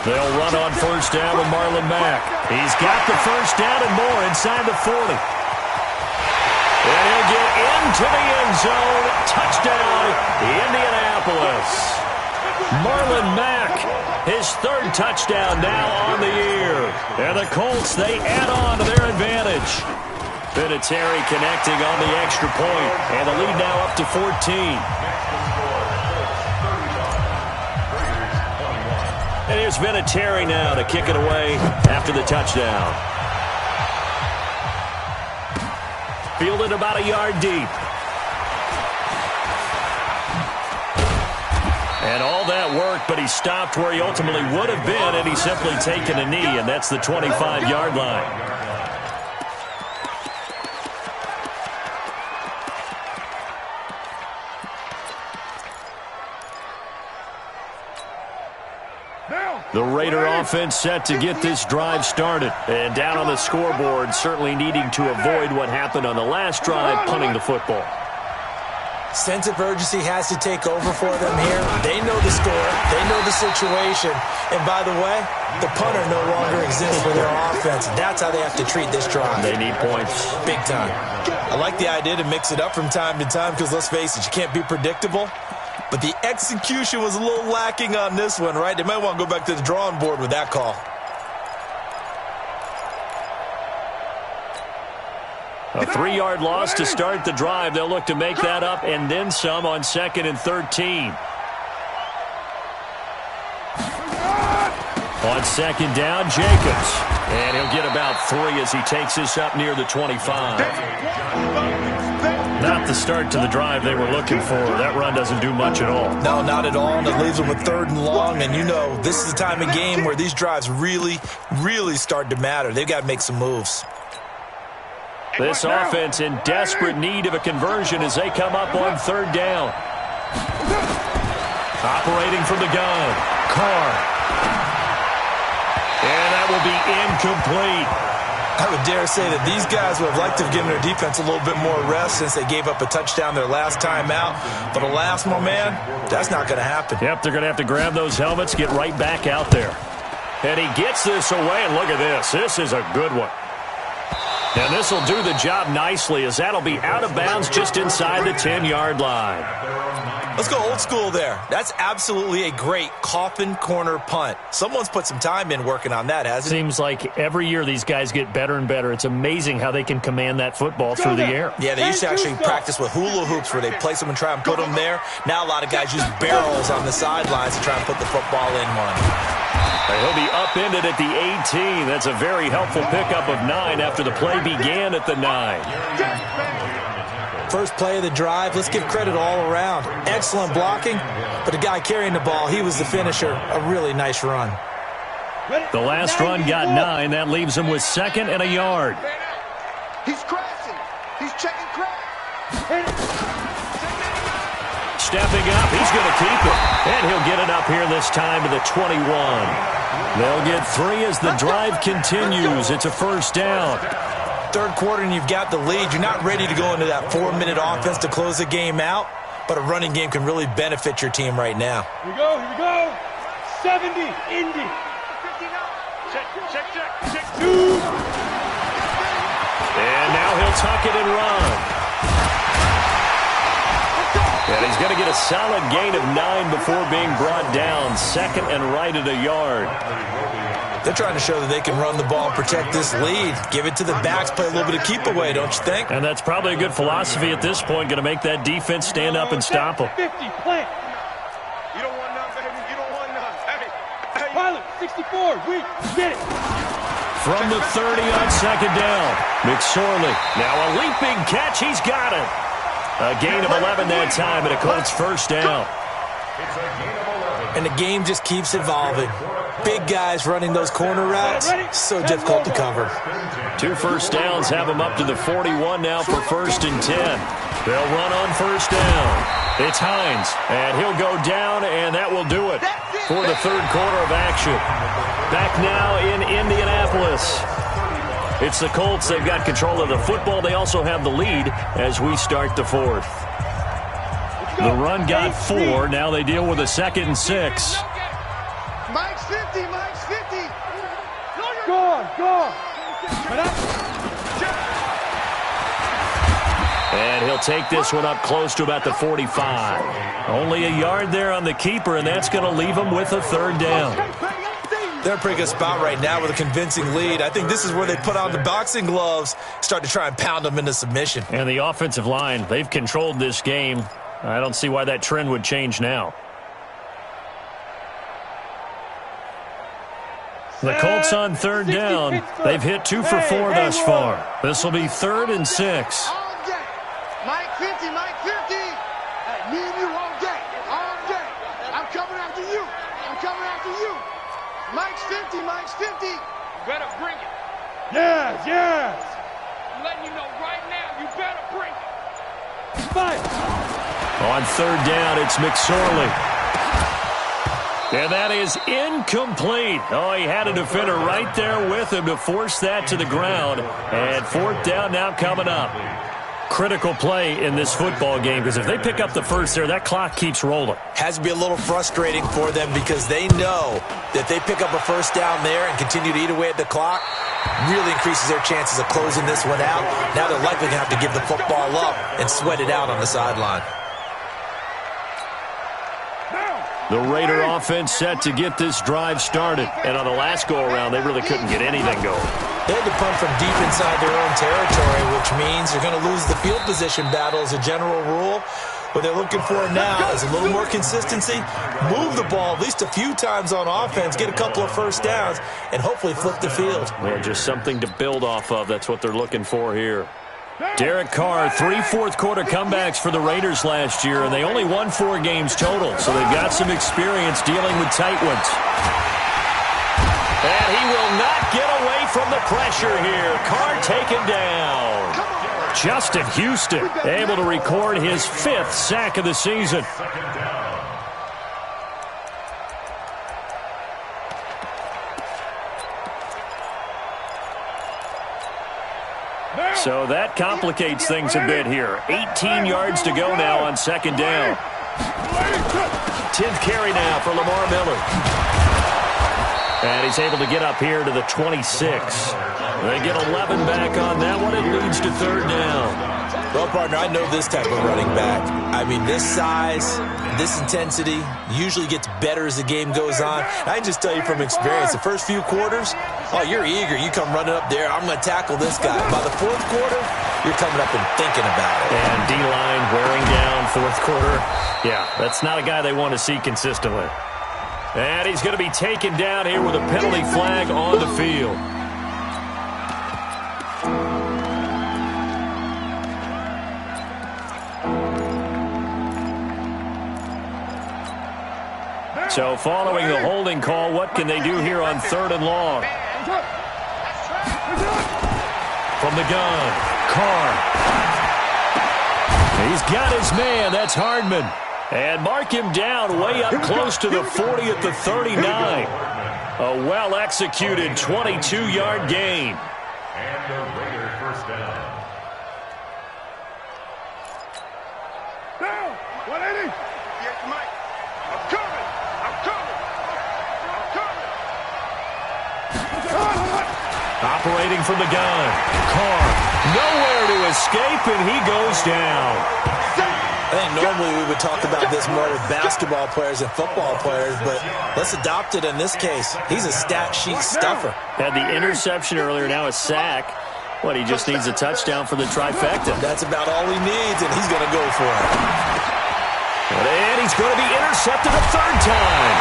They'll run on 1st down with Marlon Mack. He's got the 1st down and more inside the 40. And he'll get into the end zone. Touchdown, Indianapolis. Marlon Mack, his 3rd touchdown now on the year. And the Colts, they add on to their advantage. Vinatieri connecting on the extra point. And the lead now up to 14. And here's Vinatieri now to kick it away after the touchdown. Fielded about a yard deep. And all that work, but he stopped where he ultimately would have been, and he's simply taken a knee, and that's the 25-yard line. The Raider offense set to get this drive started. And down on the scoreboard, certainly needing to avoid what happened on the last drive, punting the football. Sense of urgency has to take over for them here. They know the score. They know the situation. And by the way, the punter no longer exists for their offense. That's how they have to treat this drive. They need points. Big time. I like the idea to mix it up from time to time because, let's face it, you can't be predictable. But the execution was a little lacking on this one, right? They might want to go back to the drawing board with that call. A 3-yard loss to start the drive. They'll look to make that up and then some on 2nd and 13. On second down, Jacobs. And he'll get about 3 as he takes this up near the 25. Not the start to the drive they were looking for. That run doesn't do much at all. No, not at all, and it leaves them with 3rd and long. And you know, this is the time of game where these drives really, really start to matter. They've got to make some moves. This offense in desperate need of a conversion as they come up on 3rd down. Operating from the gun, Carr. And that will be incomplete. I would dare say that these guys would have liked to have given their defense a little bit more rest since they gave up a touchdown their last time out. But alas, my man, that's not going to happen. Yep, they're going to have to grab those helmets, get right back out there. And he gets this away, and look at this. This is a good one. And this will do the job nicely as that'll be out of bounds just inside the 10-yard line. Let's go old school there. That's absolutely a great coffin corner punt. Someone's put some time in working on that, hasn't it? Seems like every year these guys get better and better. It's amazing how they can command that football through the air. Yeah, they used to actually practice with hula hoops where they place them and try and put them there. Now a lot of guys use barrels on the sidelines to try and put the football in one. He'll be upended at the 18. That's a very helpful pickup of 9 after the play began at the 9. First play of the drive, let's give credit all around. Excellent blocking, but the guy carrying the ball, he was the finisher. A really nice run. The last run got 9. That leaves him with 2nd and a yard. He's crashing. He's checking crash. Stepping up, he's going to keep it. And he'll get it up here this time to the 21. They'll get 3 as the drive continues. It's a first down. 3rd quarter and you've got the lead. You're not ready to go into that 4-minute offense to close the game out, but a running game can really benefit your team right now. Here we go, here we go. 70, Indy. Check. 2. And now he'll tuck it and run. And he's going to get a solid gain of 9 before being brought down. 2nd and right at a yard. They're trying to show that they can run the ball and protect this lead. Give it to the backs, play a little bit of keep away, don't you think? And that's probably a good philosophy at this point, going to make that defense stand up and stop them. 50, plant. You don't want none, baby. You don't want none. Hey. Pilot, 64, we get it. From the 30 on 2nd down, McSorley. Now a leaping catch, he's got it. A gain of 11 that time, and a Colts first down. And the game just keeps evolving. Big guys running those corner routes, so difficult to cover. 2 first downs have them up to the 41 now for 1st and 10. They'll run on 1st down. It's Hines, and he'll go down, and that will do it for the 3rd quarter of action. Back now in Indianapolis. It's the Colts. They've got control of the football. They also have the lead as we start the 4th. The run got 4. Now they deal with a 2nd and 6. Mike's 50. Mike's 50. Go on. And he'll take this one up close to about the 45. Only a yard there on the keeper, and that's going to leave him with a 3rd down. They're in a pretty good spot right now with a convincing lead. I think this is where they put on the boxing gloves, start to try and pound them into submission. And the offensive line, they've controlled this game. I don't see why that trend would change now. The Colts on 3rd down. They've hit 2 for 4 thus far. This will be 3rd and 6. All day. Mike 50. Mike 50. Hey, me and you all day. All day. I'm coming after you. Mike's 50. Mike's 50. You better bring it. Yes. I'm letting you know right now, you better bring it. 5. On 3rd down, it's McSorley. And that is incomplete. Oh, he had a defender right there with him to force that to the ground. And 4th down now coming up. Critical play in this football game because if they pick up the first there, that clock keeps rolling. Has to be a little frustrating for them because they know that they pick up a first down there and continue to eat away at the clock, really increases their chances of closing this one out. Now they're likely going to have to give the football up and sweat it out on the sideline. The Raider offense set to get this drive started. And on the last go-around, they really couldn't get anything going. They had to punt from deep inside their own territory, which means they're going to lose the field position battle as a general rule. What they're looking for now is a little more consistency, move the ball at least a few times on offense, get a couple of first downs, and hopefully flip the field. Well, just something to build off of. That's what they're looking for here. Derek Carr, 3 fourth-quarter comebacks for the Raiders last year, and they only won 4 games total, so they've got some experience dealing with tight ones. And he will not get away from the pressure here. Carr taken down. Justin Houston able to record his 5th sack of the season. So that complicates things a bit here. 18 yards to go now on 2nd down. 10th carry now for Lamar Miller. And he's able to get up here to the 26. They get 11 back on that one. It leads to 3rd down. Well, partner, I know this type of running back. I mean, this size, this intensity usually gets better as the game goes on. I can just tell you from experience, the first few quarters, oh, you're eager. You come running up there, I'm going to tackle this guy. By the 4th quarter, you're coming up and thinking about it. And D-line wearing down 4th quarter. Yeah, that's not a guy they want to see consistently. And he's going to be taken down here with a penalty flag on the field. So following the holding call, what can they do here on 3rd and long? From the gun, Carr. He's got his man. That's Hardman. And mark him down way up close to the 40 at the 39. A well-executed 22-yard gain. And the Raider first down. Down! 180! Yes, Mike. I'm coming! I'm coming! I'm coming! Operating from the gun. Carr, nowhere to escape, and he goes down. I think normally we would talk about this more with basketball players and football players, but let's adopt it in this case. He's a stat sheet stuffer. Had the interception earlier, now a sack. What, he just needs a touchdown for the trifecta. That's about all he needs, and he's going to go for it. And he's going to be intercepted a 3rd time.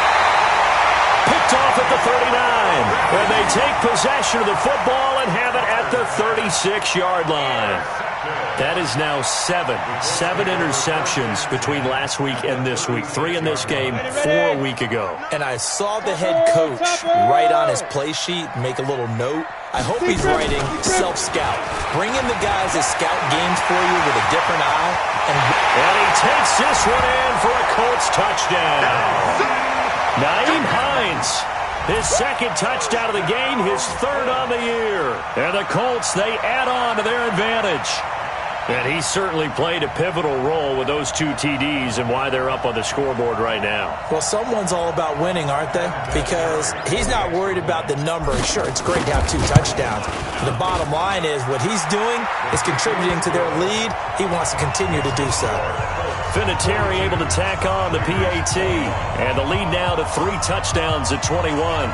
Picked off at the 39. And they take possession of the football and have it at the 36-yard line. That is now 7 interceptions between last week and this week. 3 in this game, 4 a week ago. And I saw the head coach write on his play sheet, make a little note. I hope he's writing self-scout. Bring in the guys that scout games for you with a different eye. And he takes this one in for a Colts touchdown. Naeem Hines, his 2nd touchdown of the game, his 3rd on the year. And the Colts, they add on to their advantage. And he certainly played a pivotal role with those 2 TDs and why they're up on the scoreboard right now. Well, someone's all about winning, aren't they? Because he's not worried about the number. Sure, it's great to have 2 touchdowns. The bottom line is what he's doing is contributing to their lead. He wants to continue to do so. Vinatieri able to tack on the PAT. And the lead now to 3 touchdowns at 21.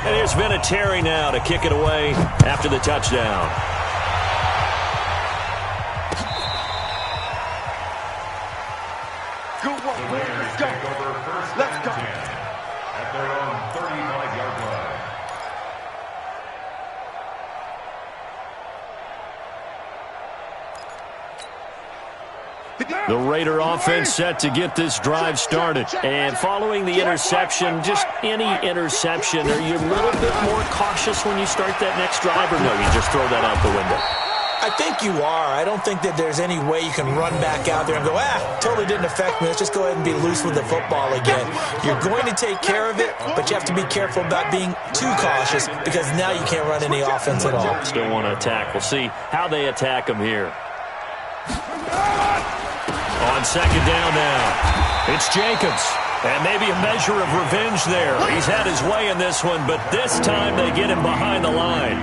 And here's Vinatieri now to kick it away after the touchdown. Good work, man. Let's go. Let's go. At their own 35-yard line. The Raider offense set to get this drive started. And following the interception, just any interception, are you a little bit more cautious when you start that next drive, or no, you just throw that out the window? I think you are. I don't think that there's any way you can run back out there and go, totally didn't affect me. Let's just go ahead and be loose with the football again. You're going to take care of it, but you have to be careful about being too cautious because now you can't run any offense at all. Still want to attack. We'll see how they attack him here. On 2nd down now, it's Jacobs. And maybe a measure of revenge there. He's had his way in this one, but this time they get him behind the line.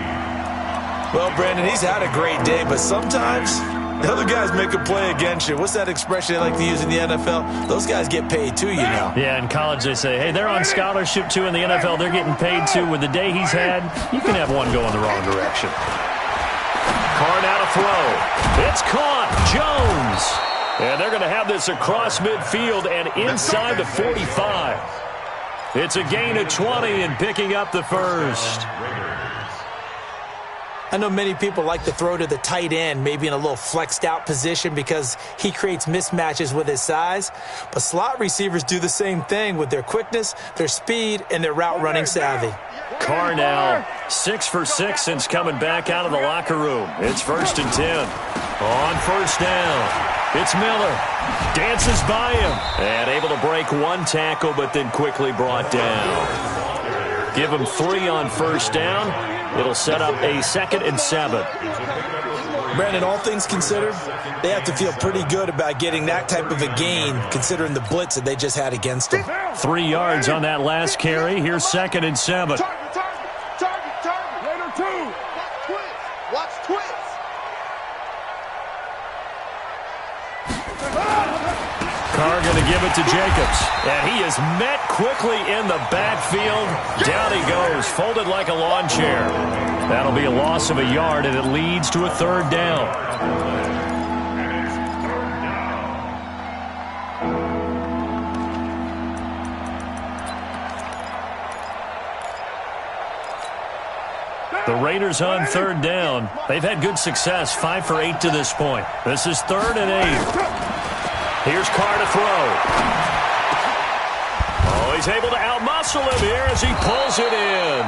Well, Brandon, he's had a great day, but sometimes The other guys make a play against you. What's that expression they like to use in the NFL? Those guys get paid too, you know. Yeah, in college they say, hey, they're on scholarship too. In the NFL, they're getting paid too. With the day he's had, you can have one go in the wrong direction. Carr now to throw. It's caught. Jones. And they're going to have this across midfield and inside the 45. It's a gain of 20 and picking up the first. I know many people like to throw to the tight end, maybe in a little flexed out position because he creates mismatches with his size. But slot receivers do the same thing with their quickness, their speed, and their route running savvy. Carr now 6 for 6 since coming back out of the locker room. It's 1st and 10. On first down, it's Miller. Dances by him. And able to break one tackle, but then quickly brought down. Give him 3 on first down. It'll set up a 2nd and 7. Brandon, all things considered, they have to feel pretty good about getting that type of a gain considering the blitz that they just had against them. 3 yards on that last carry. Here's 2nd and 7. Target. Later 2. Watch twist. Carr going to give it to Jacobs. And he is met quickly in the backfield. Down he goes, folded like a lawn chair. That'll be a loss of a yard, and it leads to a 3rd down. The Raiders on 3rd down. They've had good success, 5 for 8 to this point. This is 3rd and 8. Here's Carr to throw. Oh, he's able to outmuscle him here as he pulls it in.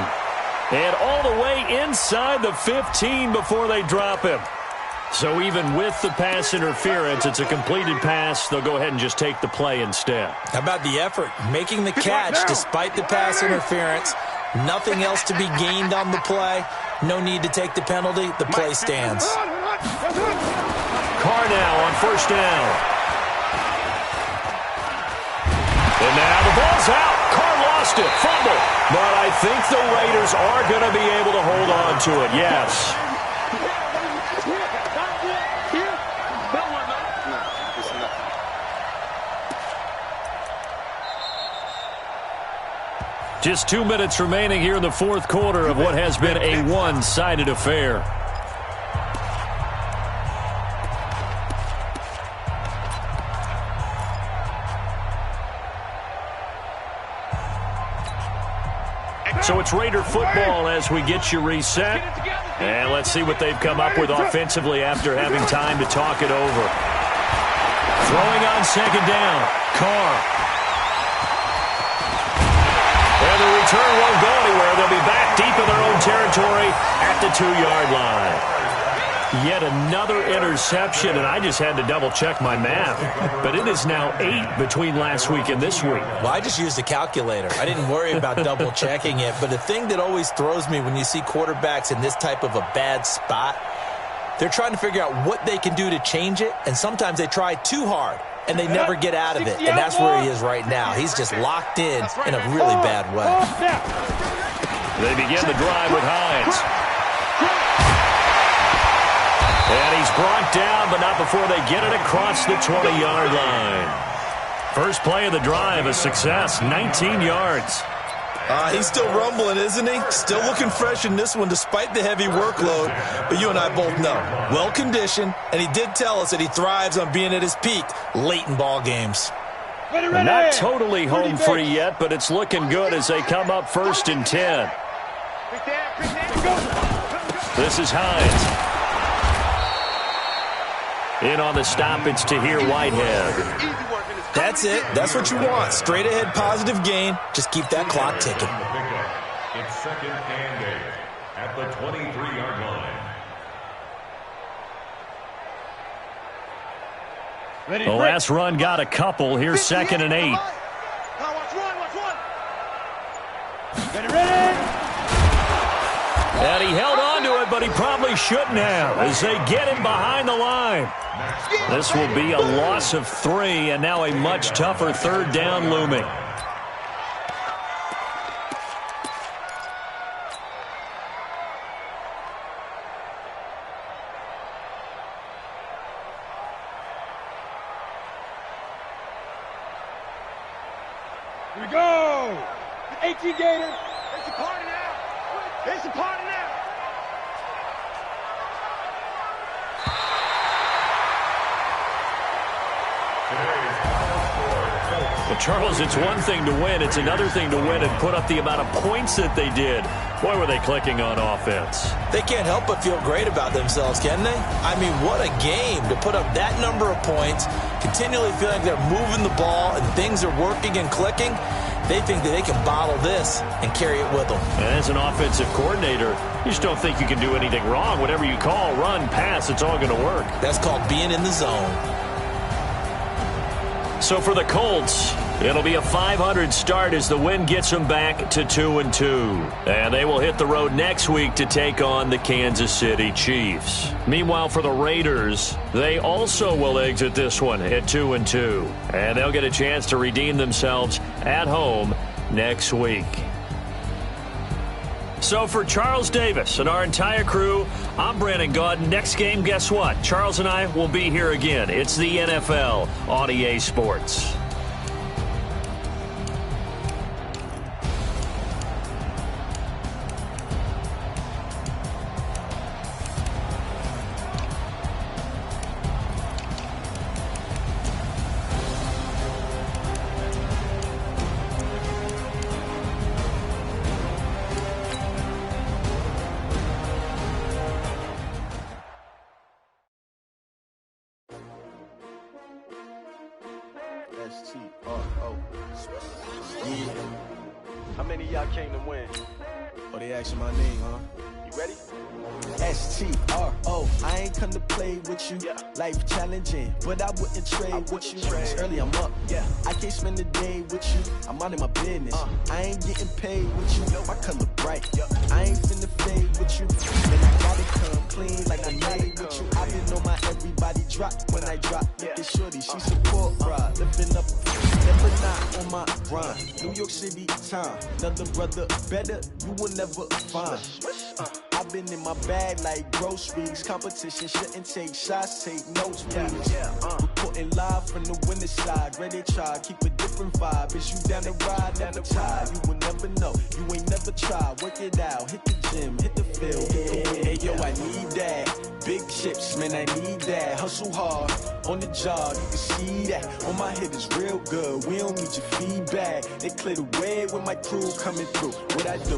And all the way inside the 15 before they drop him. So even with the pass interference, it's a completed pass. They'll go ahead and just take the play instead. How about the effort? Making the catch despite the pass interference. Nothing else to be gained on the play. No need to take the penalty. The play stands. Carr now on first down. And now the ball's out. Carr lost it. Fumble. But I think the Raiders are going to be able to hold on to it. Yes. Just 2 minutes remaining here in the 4th quarter of what has been a one-sided affair. So it's Raider football as we get you reset. And let's see what they've come up with offensively after having time to talk it over. Throwing on 2nd down. Carr. And the return won't go anywhere. They'll be back deep in their own territory at the 2-yard line. Yet another interception, and I just had to double-check my math. But it is now 8 between last week and this week. Well, I just used a calculator. I didn't worry about double-checking it. But the thing that always throws me when you see quarterbacks in this type of a bad spot, they're trying to figure out what they can do to change it, and sometimes they try too hard. And they never get out of it. And that's where he is right now. He's just locked in a really bad way. They begin the drive with Hines. And he's brought down, but not before they get it across the 20-yard line. First play of the drive, a success, 19 yards. He's still rumbling, isn't he? Still looking fresh in this one despite the heavy workload. But you and I both know, well-conditioned, and he did tell us that he thrives on being at his peak late in ball games. Not totally home free yet, but it's looking good as they come up 1st and 10. This is Hines. In on the stop, it's Tahir Whitehead. That's it. That's what you want. Straight ahead, positive gain. Just keep that clock ticking. It's 2nd and 8 at the 23-yard line. The last run got a couple. Here's 2nd and 8. And he held on to it, but he probably shouldn't have as they get him behind the line. This will be a loss of 3, and now a much tougher 3rd down looming. Here we go. 18 Gator. It's a party now. It's a party now. Well, Charles, it's one thing to win. It's another thing to win and put up the amount of points that they did. Boy, were they clicking on offense. They can't help but feel great about themselves, can they? I mean, what a game to put up that number of points, continually feeling they're moving the ball and things are working and clicking. They think that they can bottle this and carry it with them. And as an offensive coordinator, you just don't think you can do anything wrong. Whatever you call, run, pass, it's all going to work. That's called being in the zone. So for the Colts, it'll be a 500 start as the win gets them back to 2-2. And they will hit the road next week to take on the Kansas City Chiefs. Meanwhile, for the Raiders, they also will exit this one at 2-2. And they'll get a chance to redeem themselves at home next week. So for Charles Davis and our entire crew, I'm Brandon Gaudin. Next game, guess what? Charles and I will be here again. It's the NFL on EA Sports. S-T-R-O. Yeah. How many of y'all came to win? Oh, they asking my name, huh? You ready? S-T-R-O. I ain't come to play with you. Yeah. Life challenging, but I wouldn't trade with you. It's early, I'm up. Yeah. I can't spend the day with you. I'm out of my business. I ain't getting paid with you. My color bright. I ain't finna fade with you. Man, I gotta come clean like I made with you. I been on my everybody drop when I drop. Look at shorty, she support ride. Living up, never not on my grind. New York City time. Another brother better, you will never find. I've been in my bag like groceries. Competition shouldn't take shots, take notes, please. Reporting live from the winning side. Ready to try, keep a different vibe. Is you down the ride, never tired. You will never know, you ain't never tried. Work it out, hit the gym, hit the field. Hey yo, I need that. Big chips, man, I need that. Hustle hard, on the job, you can see that. On my head is real good, we don't need your feedback. They clear the way with my crew coming through. What I do?